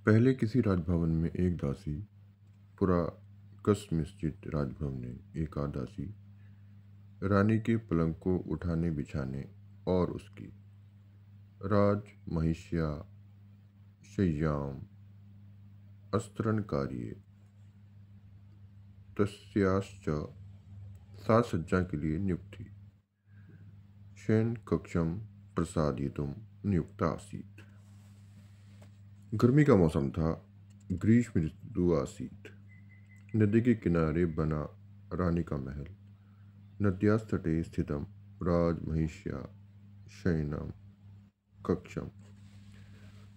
पहले किसी राजभवन में एक दासी पुरा कसमिस्जित राजभवन ने एक दासी रानी के पलंग को उठाने बिछाने और उसकी राज महिष्या शय्याम अस्त्रणकार्ये तस्याश्च साज सज्जा के लिए नियुक्त थी। शयन कक्षम प्रसादयितुम नियुक्ता आसीत्। गर्मी का मौसम था। ग्रीष्म ऋतु आसीत्। नदी के किनारे बना रानी का महल, नद्यास्तटे स्थितम राजमहिष्या शयनम कक्षम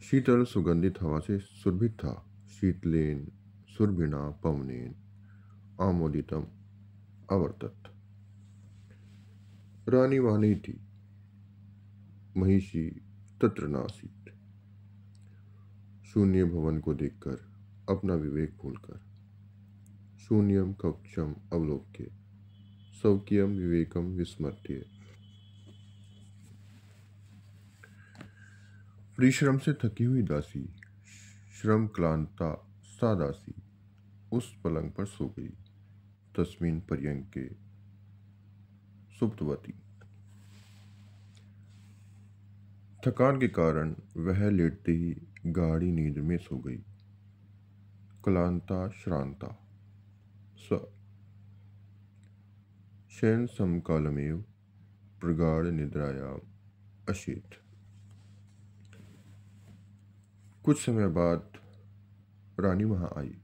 शीतल सुगंधित हवा से सुरभित था। शीतलेन सुरभिणा पवनेन आमोदितम अवर्तत। रानी वहाँ नहीं थी। महिषी तत्र नासीत्। शून्य भवन को देखकर अपना विवेक भूलकर, शून्यम कक्षम अवलोक्य स्वकीयम विवेकम विस्मर्त्य, परिश्रम से थकी हुई दासी, श्रम क्लांता सा दासी उस पलंग पर सो गई। तस्मिन पर्यंके सुप्तवती। थकान के कारण वह लेटते ही गाढ़ी नींद में सो गई। क्लांता श्रांता स शयन समकालमेव प्रगाढ़ निद्रायाम अशेत। कुछ समय बाद रानी वहां आई।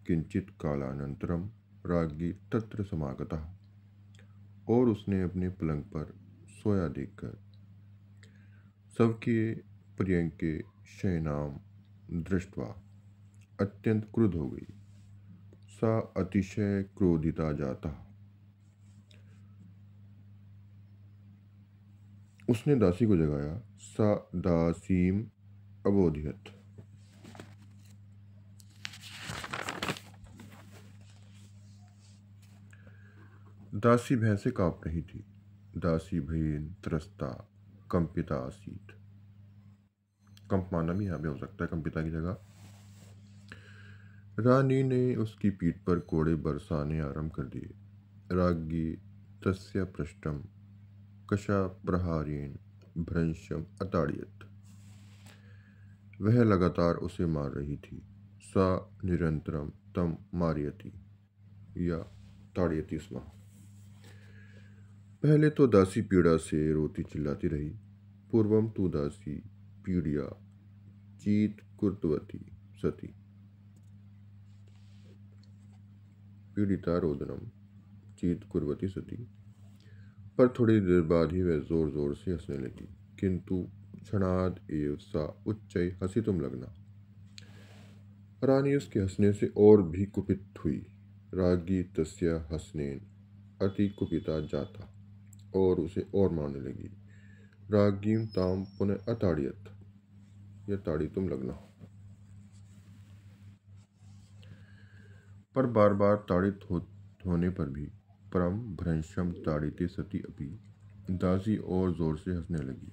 किंचित कालानंतरम राज्ञी तत्र समागतः और उसने अपने पलंग पर सोया देखकर सबके पर्यंके शयनाम दृष्ट्वा अत्यंत क्रुद्ध हो गई। सा अतिशय क्रोधिता जाता। उसने दासी को जगाया। सा दासीम अबोध्यत। दासी भय से कांप रही थी। दासी भयेन त्रस्ता कंपिता आसीत। कंपमाना भी यहाँ पे हो सकता है कंपिता की जगह। रानी ने उसकी पीठ पर कोड़े बरसाने आरंभ कर दिए। राज्ञी तस्य पृष्ठम कशा प्रहारेण भ्रंशम अताड़यत। वह लगातार उसे मार रही थी। सा निरंतरम तम मारयति या ताड़यति स्म। पहले तो दासी पीड़ा से रोती चिल्लाती रही। पूर्वम तु दासी पीड़िया चीत कुर्तवती सती। पीड़िता रोदनम चीत कुर्वती सती। पर थोड़ी देर बाद ही वह जोर जोर से हंसने लगी। किंतु क्षणाद एव सा उच्चै हसितुम लगना। रानी उसके हंसने से और भी कुपित हुई। राज्ञी तस्य हसनेन अति कुपिता जाता और उसे और मारने लगी। राज्ञीम ताम पुनः अताड़यत या ताड़ितुम लगना। पर बार बार ताड़ित होने पर भी परम भ्रंशम ताड़िते सती अपि दासी और जोर से हंसने लगी।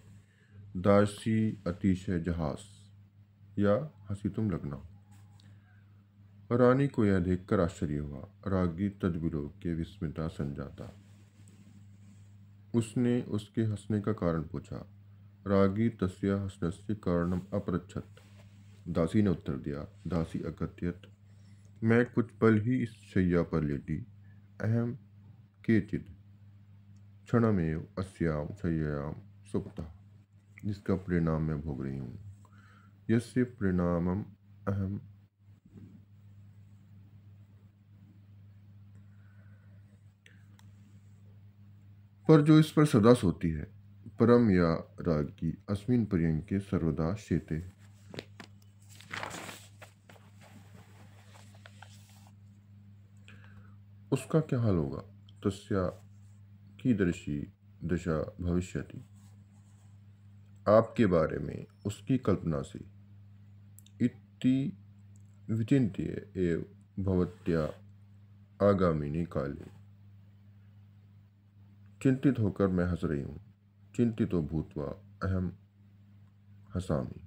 दासी अतिशय जहास या हंसितुम लगना। रानी को यह देखकर आश्चर्य हुआ। राज्ञी तद्विलोक्य विस्मिता संजाता। उसने उसके हंसने का कारण पूछा। राज्ञी तस्य हसनस्य कारणम अपृच्छत। दासी ने उत्तर दिया। दासी अकथयत, मैं कुछ पल ही इस शैया पर लेटी। अहम केचिद क्षणमेव अस्याम शय्यायाम सुप्ता, जिसका परिणाम मैं भोग रही हूँ। यस्य परिणामम अहम पर जो इस पर सदा सोती है। परम या राज्ञी अस्मिन पर्यंके सर्वदा शेते। उसका क्या हाल होगा। तस्या कीदृशी दशा भविष्यति। आपके बारे में उसकी कल्पना से इति विचिन्त्य एव भवत्या आगामिनी काले। चिंतित होकर मैं हंस रही हूँ। चिंतितो भूत्वा अहम हसामि।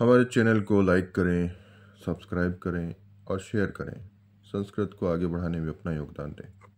हमारे चैनल को लाइक करें, सब्सक्राइब करें और शेयर करें। संस्कृत को आगे बढ़ाने में अपना योगदान दें।